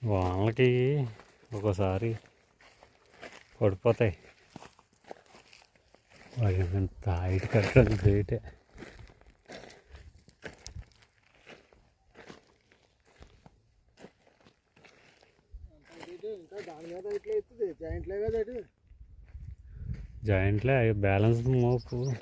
వానలకి ఒక్కోసారి పడిపోతాయి. వాటి ఎంత హైట్ కట్టడం గ్రేటే. జాయింట్లే బ్యాలెన్స్ మోపు